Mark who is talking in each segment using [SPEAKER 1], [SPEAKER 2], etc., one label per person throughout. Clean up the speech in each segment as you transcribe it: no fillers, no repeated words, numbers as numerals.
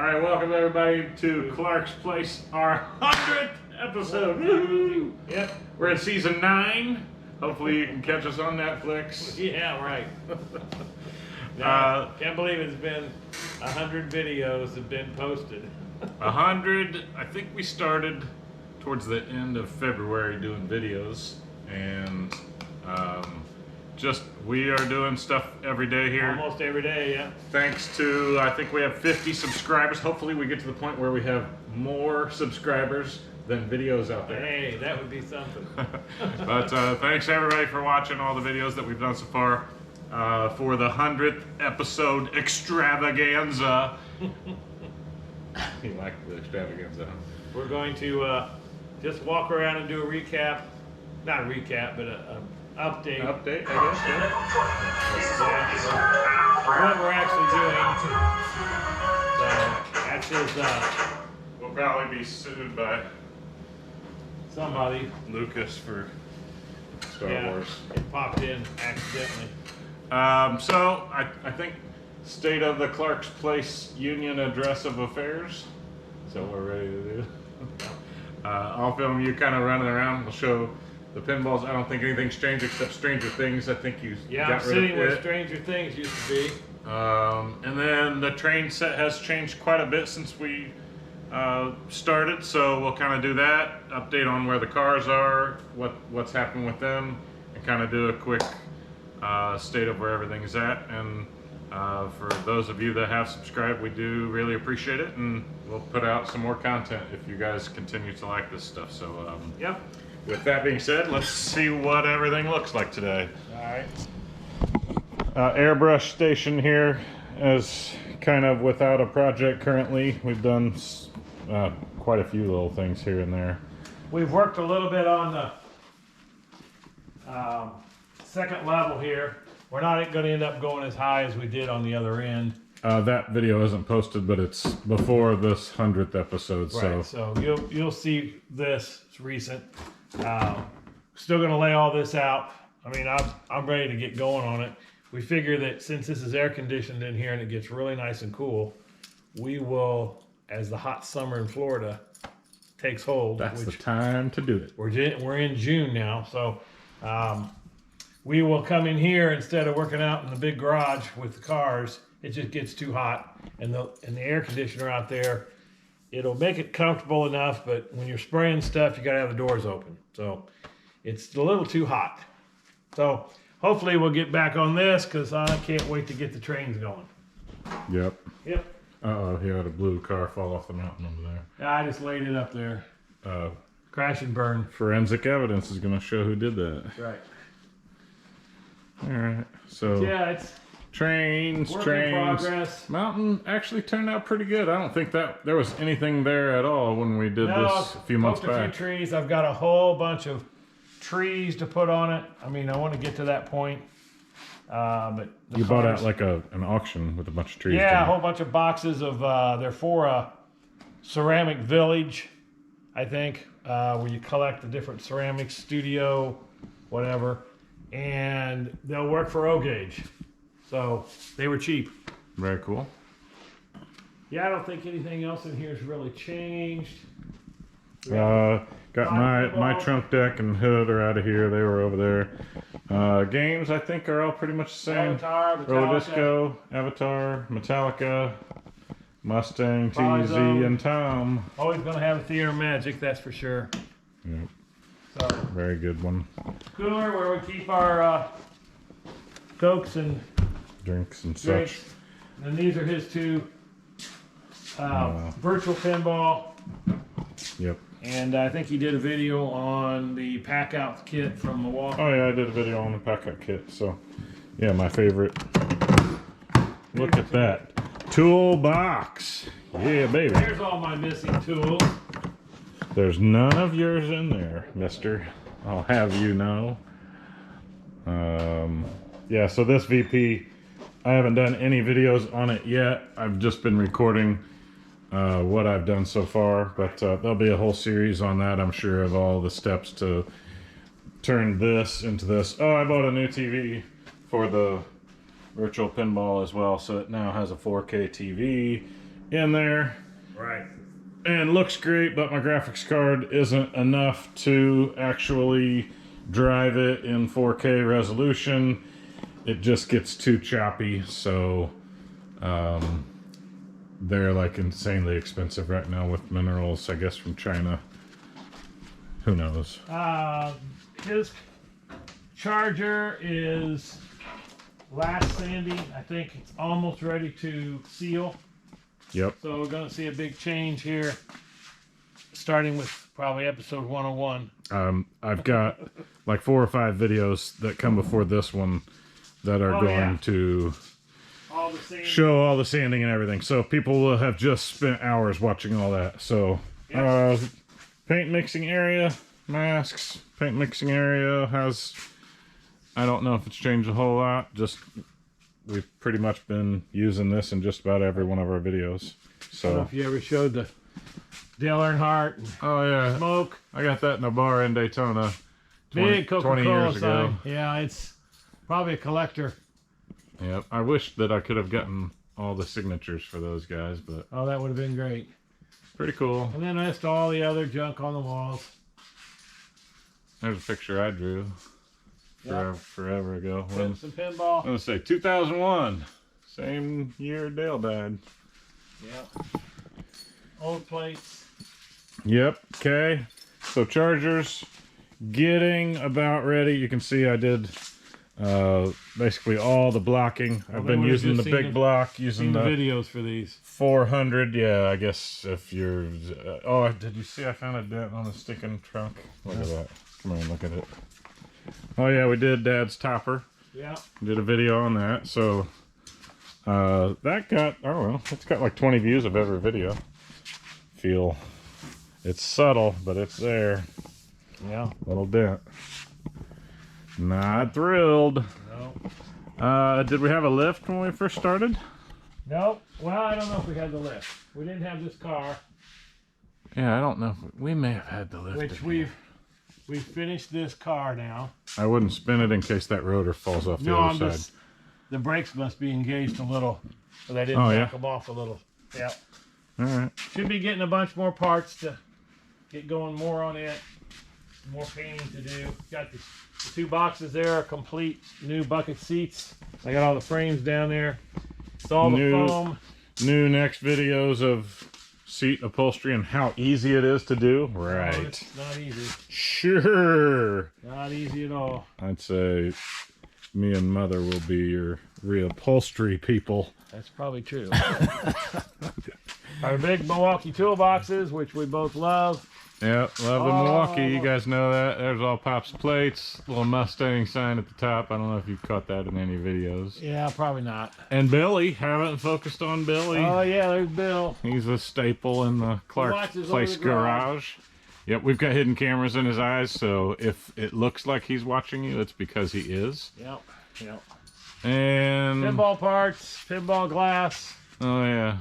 [SPEAKER 1] Alright, welcome everybody to Clark's Place, our 100th episode. Yep. We're in season 9. Hopefully you can catch us on Netflix.
[SPEAKER 2] Yeah, right. Can't believe it's been 100 videos have been posted.
[SPEAKER 1] 100, I think we started towards the end of February doing videos, and we are doing stuff every day here.
[SPEAKER 2] Almost every day, yeah.
[SPEAKER 1] Thanks to, I think we have 50 subscribers. Hopefully we get to the point where we have more subscribers than videos out there.
[SPEAKER 2] Hey, that would be something.
[SPEAKER 1] But thanks everybody for watching all the videos that we've done so far. For the 100th episode Extravaganza. You like the Extravaganza, huh?
[SPEAKER 2] We're going to just walk around and do a recap. Not a recap, but a update.
[SPEAKER 1] Update, I guess, yeah.
[SPEAKER 2] What we're actually doing. So, that's his,
[SPEAKER 1] we'll probably be sued by
[SPEAKER 2] somebody.
[SPEAKER 1] Lucas for Star Wars.
[SPEAKER 2] It popped in accidentally.
[SPEAKER 1] So, I think State of the Clark's Place Union Address of Affairs. So we're ready to do. I'll film you kind of running around. We'll show the pinballs. I don't think anything's changed except Stranger Things. I think you
[SPEAKER 2] got
[SPEAKER 1] got
[SPEAKER 2] rid
[SPEAKER 1] rid
[SPEAKER 2] of
[SPEAKER 1] of
[SPEAKER 2] where
[SPEAKER 1] it.
[SPEAKER 2] Stranger Things used to be.
[SPEAKER 1] And then the train set has changed quite a bit since we started, so we'll kind of do that. Update on where the cars are, what's happened with them, and kind of do a quick state of where everything's at. And for those of you that have subscribed, we do really appreciate it, and we'll put out some more content if you guys continue to like this stuff. So
[SPEAKER 2] Yep.
[SPEAKER 1] With that being said, let's see what everything looks like today.
[SPEAKER 2] Alright.
[SPEAKER 1] Airbrush station here is kind of without a project currently. We've done quite a few little things here and there.
[SPEAKER 2] We've worked a little bit on the second level here. We're not going to end up going as high as we did on the other end.
[SPEAKER 1] That video isn't posted, but it's before this 100th episode.
[SPEAKER 2] Right, so you'll see this. It's recent. Still going to lay all this out. I mean, I'm ready to get going on it. We figure that since this is air conditioned in here and it gets really nice and cool, we will, as the hot summer in Florida takes hold.
[SPEAKER 1] That's the time to do it.
[SPEAKER 2] We're in June now, so we will come in here instead of working out in the big garage with the cars. It just gets too hot, and the air conditioner out there, it'll make it comfortable enough, but when you're spraying stuff, you gotta have the doors open. So it's a little too hot. So hopefully we'll get back on this, because I can't wait to get the trains going.
[SPEAKER 1] Yep.
[SPEAKER 2] Yep.
[SPEAKER 1] Uh-oh, he had a blue car fall off the mountain over there.
[SPEAKER 2] I just laid it up there. Crash and burn.
[SPEAKER 1] Forensic evidence is going to show who did that.
[SPEAKER 2] Right.
[SPEAKER 1] All right, so
[SPEAKER 2] yeah, it's
[SPEAKER 1] trains.
[SPEAKER 2] progress.
[SPEAKER 1] Mountain actually turned out pretty good. I don't think that there was anything there at all when we did this a few months back.
[SPEAKER 2] A few trees. I've got a whole bunch of trees to put on it. I mean, I want to get to that point. But
[SPEAKER 1] you bought out like an auction with a bunch of trees.
[SPEAKER 2] Yeah, a whole bunch of boxes of. They're for a ceramic village, I think, where you collect the different ceramics, studio, whatever, and they'll work for O-Gauge. So they were cheap.
[SPEAKER 1] Very cool.
[SPEAKER 2] Yeah, I don't think anything else in here has really changed.
[SPEAKER 1] Got my trunk deck and hood are out of here. They were over there. Games I think are all pretty much the same.
[SPEAKER 2] Avatar,
[SPEAKER 1] Roller Disco, Avatar, Metallica, Mustang, TZ,
[SPEAKER 2] Polyzone.
[SPEAKER 1] and Tom.
[SPEAKER 2] Always gonna have a Theater of Magic, that's for sure.
[SPEAKER 1] Yep.
[SPEAKER 2] So
[SPEAKER 1] Very good one.
[SPEAKER 2] cooler where we keep our Cokes and
[SPEAKER 1] Drinks and
[SPEAKER 2] drinks.
[SPEAKER 1] such.
[SPEAKER 2] And these are his two virtual pinball.
[SPEAKER 1] Yep.
[SPEAKER 2] And I think he did a video on the pack out kit from Milwaukee.
[SPEAKER 1] Oh yeah, I did a video on the pack-out kit. So, yeah, my favorite. Look at that toolbox. Yeah, baby.
[SPEAKER 2] There's all my missing tools.
[SPEAKER 1] There's none of yours in there, mister. I'll have you know. Yeah, so this VP, I haven't done any videos on it yet. I've just been recording what I've done so far, but there'll be a whole series on that, I'm sure, of all the steps to turn this into this. Oh, I bought a new TV for the virtual pinball as well, so it now has a 4K TV in there.
[SPEAKER 2] Right.
[SPEAKER 1] And looks great, but my graphics card isn't enough to actually drive it in 4K resolution. It just gets too choppy, so they're like insanely expensive right now with minerals, I guess, from China. Who knows?
[SPEAKER 2] His charger is last sanding. I think it's almost ready to seal.
[SPEAKER 1] Yep.
[SPEAKER 2] So we're going to see a big change here, starting with probably episode 101.
[SPEAKER 1] I've got like 4 or 5 videos that come before this one that are going to
[SPEAKER 2] All the sanding.
[SPEAKER 1] show all the sanding and everything. So people will have just spent hours watching all that. So paint mixing area, masks, paint mixing area has, I don't know if it's changed a whole lot. Just we've pretty much been using this in just about every one of our videos. So
[SPEAKER 2] I don't know if you ever showed the Dale Earnhardt and
[SPEAKER 1] oh yeah,
[SPEAKER 2] smoke.
[SPEAKER 1] I got that in a bar in Daytona 20,
[SPEAKER 2] Big
[SPEAKER 1] 20
[SPEAKER 2] Coca-Cola
[SPEAKER 1] years ago.
[SPEAKER 2] sign. Yeah, it's probably a collector.
[SPEAKER 1] Yep. I wish that I could have gotten all the signatures for those guys, but
[SPEAKER 2] Oh, that would have been great.
[SPEAKER 1] pretty cool.
[SPEAKER 2] And then just all the other junk on the walls.
[SPEAKER 1] There's a picture I drew forever ago. When,
[SPEAKER 2] Some pinball.
[SPEAKER 1] I'm gonna say 2001, same year Dale died.
[SPEAKER 2] Yeah. Old plates.
[SPEAKER 1] Yep. Okay. So chargers getting about ready. You can see I did basically all the blocking. I've been using the big block, using
[SPEAKER 2] Seen the
[SPEAKER 1] the
[SPEAKER 2] videos for these.
[SPEAKER 1] 400. Yeah, I guess if you're. Oh, did you see I found a dent on the sticking trunk? Look at that. Come here and look at it. Oh yeah, we did Dad's topper.
[SPEAKER 2] Yeah.
[SPEAKER 1] Did a video on that. So that got, oh well, it's got like 20 views of every video. Feel it's subtle, but it's there.
[SPEAKER 2] Yeah.
[SPEAKER 1] Little dent. Not thrilled.
[SPEAKER 2] No.
[SPEAKER 1] Did we have a lift when we first started?
[SPEAKER 2] Nope. Well, I don't know if we had the lift. We didn't have this car,
[SPEAKER 1] Yeah, I don't know. We may have had the lift.
[SPEAKER 2] which we've finished this car now.
[SPEAKER 1] I wouldn't spin it in case that rotor falls off the
[SPEAKER 2] No,
[SPEAKER 1] other
[SPEAKER 2] I'm
[SPEAKER 1] side.
[SPEAKER 2] just, the brakes must be engaged a little, so they didn't
[SPEAKER 1] Oh, yeah?
[SPEAKER 2] knock them off a little. Yeah.
[SPEAKER 1] All right.
[SPEAKER 2] Should be getting a bunch more parts to get going more on it. More painting to do. Got the 2 boxes there, are complete new bucket seats. I got all the frames down there. It's all the foam.
[SPEAKER 1] New next videos of seat upholstery and how easy it is to do.
[SPEAKER 2] Oh,
[SPEAKER 1] Right.
[SPEAKER 2] it's not easy.
[SPEAKER 1] Sure.
[SPEAKER 2] Not easy at all.
[SPEAKER 1] I'd say me and Mother will be your reupholstery people.
[SPEAKER 2] That's probably true. Our big Milwaukee toolboxes, which we both love.
[SPEAKER 1] Yeah, love the Milwaukee. You
[SPEAKER 2] Oh.
[SPEAKER 1] guys know that. There's all Pop's plates. Little Mustang sign at the top. I don't know if you caught that in any videos.
[SPEAKER 2] Yeah, probably not.
[SPEAKER 1] And Billy. Haven't focused on Billy.
[SPEAKER 2] Oh yeah, there's Bill.
[SPEAKER 1] He's a staple in the Clark
[SPEAKER 2] watches
[SPEAKER 1] Place
[SPEAKER 2] over the garage.
[SPEAKER 1] garage. Yep, we've got hidden cameras in his eyes, so if it looks like he's watching you, it's because he is.
[SPEAKER 2] Yep. Yep.
[SPEAKER 1] And
[SPEAKER 2] Pinball parts, pinball glass.
[SPEAKER 1] oh yeah,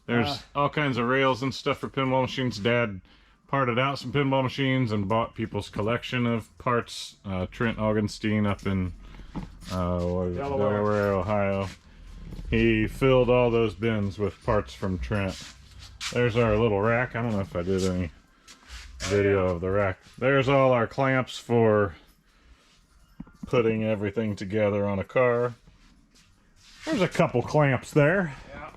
[SPEAKER 1] there's all kinds of rails and stuff for pinball machines. Dad parted out some pinball machines and bought people's collection of parts. Trent Augenstein up in Delaware, Ohio. He filled all those bins with parts from Trent. There's our little rack. I don't know if I did any video of the rack. There's all our clamps for putting everything together on a car. There's a couple clamps there.
[SPEAKER 2] Yeah.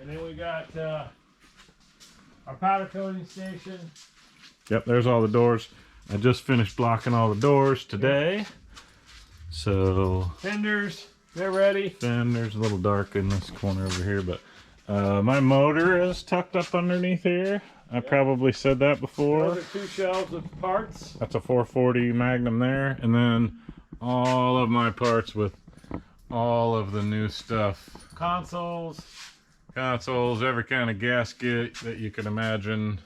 [SPEAKER 2] And then we got our powder coating station.
[SPEAKER 1] Yep, there's all the doors. I just finished blocking all the doors today. So
[SPEAKER 2] Fenders, they're ready.
[SPEAKER 1] then there's a little dark in this corner over here, but my motor is tucked up underneath here. I probably said that before.
[SPEAKER 2] Those are 2 shelves of parts.
[SPEAKER 1] That's a 440 Magnum there, and then all of my parts with all of the new stuff.
[SPEAKER 2] Consoles.
[SPEAKER 1] Every kind of gasket that you can imagine.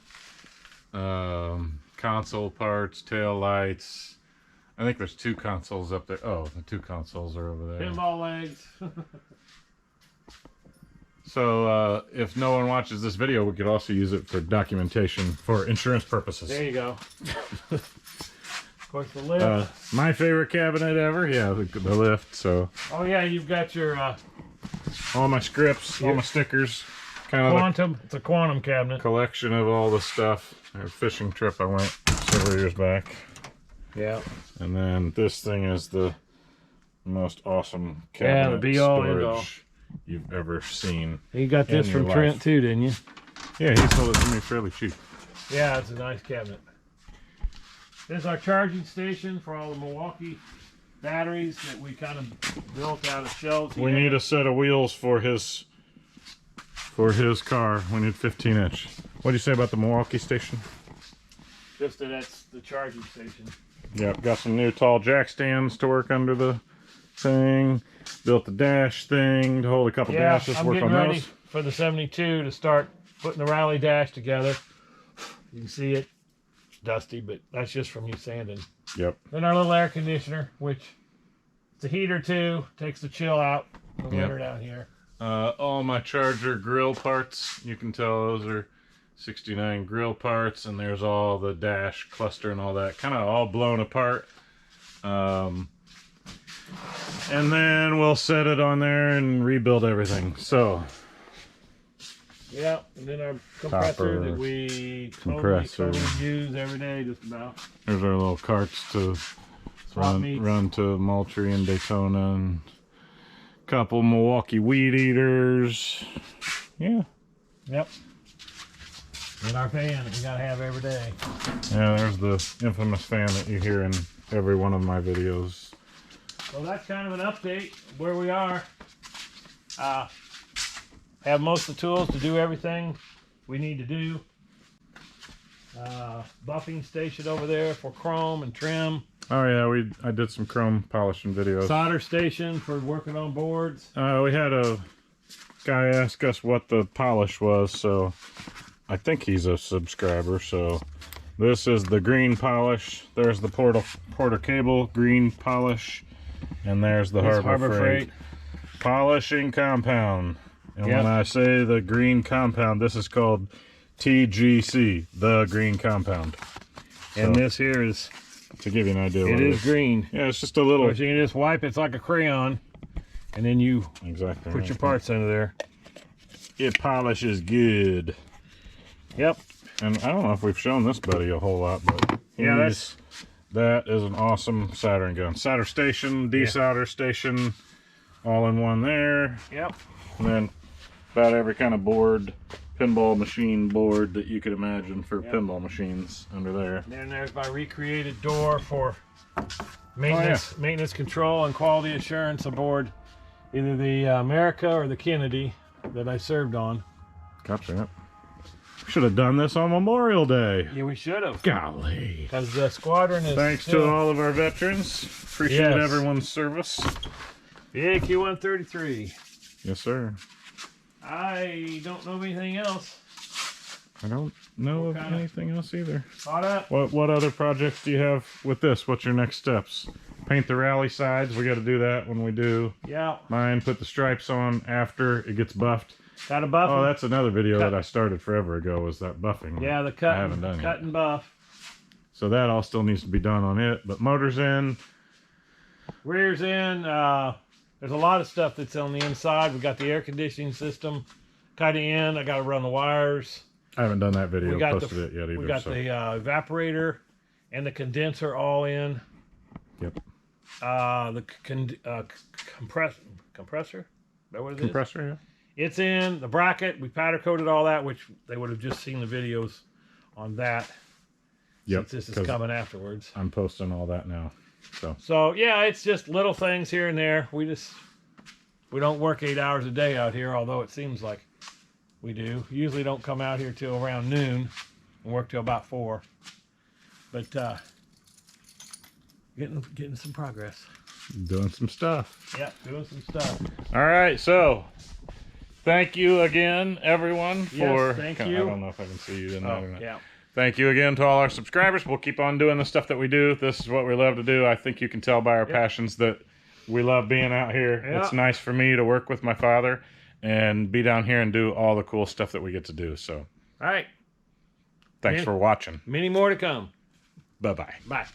[SPEAKER 1] Console parts, tail lights. I think there's 2 consoles up there. Oh, the 2 consoles are over there.
[SPEAKER 2] Pinball legs.
[SPEAKER 1] So if no one watches this video, we could also use it for documentation for insurance purposes.
[SPEAKER 2] There you go. Of course, the lift.
[SPEAKER 1] My favorite cabinet ever. Yeah, the lift. So
[SPEAKER 2] Oh yeah, you've got your
[SPEAKER 1] all my scripts, all my stickers, kind of
[SPEAKER 2] quantum. It's a quantum cabinet.
[SPEAKER 1] collection of all the stuff. A fishing trip I went several years back.
[SPEAKER 2] Yeah.
[SPEAKER 1] And then this thing is the most awesome
[SPEAKER 2] Yeah,
[SPEAKER 1] cabinet
[SPEAKER 2] the be-all, end-all.
[SPEAKER 1] storage you've ever seen.
[SPEAKER 2] You got this
[SPEAKER 1] in your
[SPEAKER 2] from Trent
[SPEAKER 1] life.
[SPEAKER 2] too, didn't you?
[SPEAKER 1] Yeah, he sold it to me fairly cheap.
[SPEAKER 2] Yeah, it's a nice cabinet. This is our charging station for all the Milwaukee batteries that we kind of built out of shelves.
[SPEAKER 1] We need a set of wheels for his car. We need 15-inch. What do you say about the Milwaukee station?
[SPEAKER 2] Just that that's the charging station.
[SPEAKER 1] Yep, got some new tall jack stands to work under the thing. Built the dash thing to hold a couple dashes.
[SPEAKER 2] I'm
[SPEAKER 1] Work
[SPEAKER 2] getting
[SPEAKER 1] on
[SPEAKER 2] ready
[SPEAKER 1] those.
[SPEAKER 2] for the 72 to start putting the rally dash together. You can see it. It's dusty, but that's just from you sanding.
[SPEAKER 1] Yep.
[SPEAKER 2] Then our little air conditioner, which it's a heater too, takes the chill out in the winter down here.
[SPEAKER 1] All my Charger grill parts, you can tell those are 69 grill parts, and there's all the dash cluster and all that, kind of all blown apart. And then we'll set it on there and rebuild everything. So
[SPEAKER 2] Yeah, and then our compressor
[SPEAKER 1] Copper
[SPEAKER 2] that we
[SPEAKER 1] compressor.
[SPEAKER 2] totally use every day, just about.
[SPEAKER 1] there's our little carts to
[SPEAKER 2] Swap meets.
[SPEAKER 1] run to Moultrie and Daytona, and a couple Milwaukee weed eaters. Yeah.
[SPEAKER 2] Yep. And our fan that we gotta have every day.
[SPEAKER 1] Yeah, there's the infamous fan that you hear in every one of my videos.
[SPEAKER 2] So that's kind of an update of where we are. Have most of the tools to do everything we need to do. Buffing station over there for chrome and trim.
[SPEAKER 1] Oh yeah, I did some chrome polishing videos.
[SPEAKER 2] Solder station for working on boards.
[SPEAKER 1] We had a guy ask us what the polish was, so I think he's a subscriber. So this is the green polish. There's the Porter Cable green polish, and there's the Harbor Freight polishing compound. And when I say the green compound, this is called TGC, the green compound.
[SPEAKER 2] And this here is,
[SPEAKER 1] to give you an idea,
[SPEAKER 2] it is green.
[SPEAKER 1] Yeah, it's just a little.
[SPEAKER 2] So you can just wipe it, it's like a crayon, and then you
[SPEAKER 1] Exactly.
[SPEAKER 2] put your parts under there.
[SPEAKER 1] It polishes good.
[SPEAKER 2] Yep.
[SPEAKER 1] And I don't know if we've shown this buddy a whole lot, but
[SPEAKER 2] Yeah,
[SPEAKER 1] that is an awesome soldering gun. Solder station, desolder station, all in one there.
[SPEAKER 2] Yep.
[SPEAKER 1] And then about every kind of board, pinball machine board that you could imagine for pinball machines under there.
[SPEAKER 2] And then there's my recreated door for maintenance control and quality assurance aboard either the America or the Kennedy that I served on.
[SPEAKER 1] Gotcha. Yep. Should have done this on Memorial Day.
[SPEAKER 2] Yeah, we should have.
[SPEAKER 1] Golly.
[SPEAKER 2] Because the squadron is
[SPEAKER 1] Thanks to all of our veterans. Appreciate everyone's service.
[SPEAKER 2] VAQ-133.
[SPEAKER 1] Yes, sir.
[SPEAKER 2] I don't know of anything else.
[SPEAKER 1] I don't know of anything else either.
[SPEAKER 2] Caught up.
[SPEAKER 1] What other projects do you have with this? What's your next steps? Paint the rally sides. We got to do that when we do.
[SPEAKER 2] Yeah.
[SPEAKER 1] Mine, put the stripes on after it gets buffed.
[SPEAKER 2] Got a buff.
[SPEAKER 1] Oh, that's another video that I started forever ago, was that buffing.
[SPEAKER 2] Yeah, the
[SPEAKER 1] I haven't done
[SPEAKER 2] cut
[SPEAKER 1] yet.
[SPEAKER 2] and buff.
[SPEAKER 1] So that all still needs to be done on it. But motor's in.
[SPEAKER 2] Rear's in. There's a lot of stuff that's on the inside. We got the air conditioning system kind of in. I got to run the wires.
[SPEAKER 1] I haven't done that video,
[SPEAKER 2] We got
[SPEAKER 1] posted it yet either.
[SPEAKER 2] We got the evaporator and the condenser all in.
[SPEAKER 1] Yep.
[SPEAKER 2] The compressor. Is that what it is?
[SPEAKER 1] Compressor, yeah.
[SPEAKER 2] It's in the bracket. We powder coated all that, which they would have just seen the videos on that.
[SPEAKER 1] Yep.
[SPEAKER 2] Since this is coming afterwards.
[SPEAKER 1] I'm posting all that now.
[SPEAKER 2] So yeah, it's just little things here and there. We don't work 8 hours a day out here, although it seems like we do. Usually don't come out here till around noon and work till about 4. But getting some progress.
[SPEAKER 1] Doing some stuff.
[SPEAKER 2] Yeah, doing some stuff.
[SPEAKER 1] All right, so thank you again, everyone, for.
[SPEAKER 2] Thank you.
[SPEAKER 1] I don't know if I can see you in that or not.
[SPEAKER 2] Yeah.
[SPEAKER 1] Thank you again to all our subscribers. We'll keep on doing the stuff that we do. This is what we love to do. I think you can tell by our passions that we love being out here.
[SPEAKER 2] Yeah.
[SPEAKER 1] It's nice for me to work with my father and be down here and do all the cool stuff that we get to do. So,
[SPEAKER 2] All right.
[SPEAKER 1] thanks for watching.
[SPEAKER 2] Many more to come.
[SPEAKER 1] Bye-bye.
[SPEAKER 2] Bye.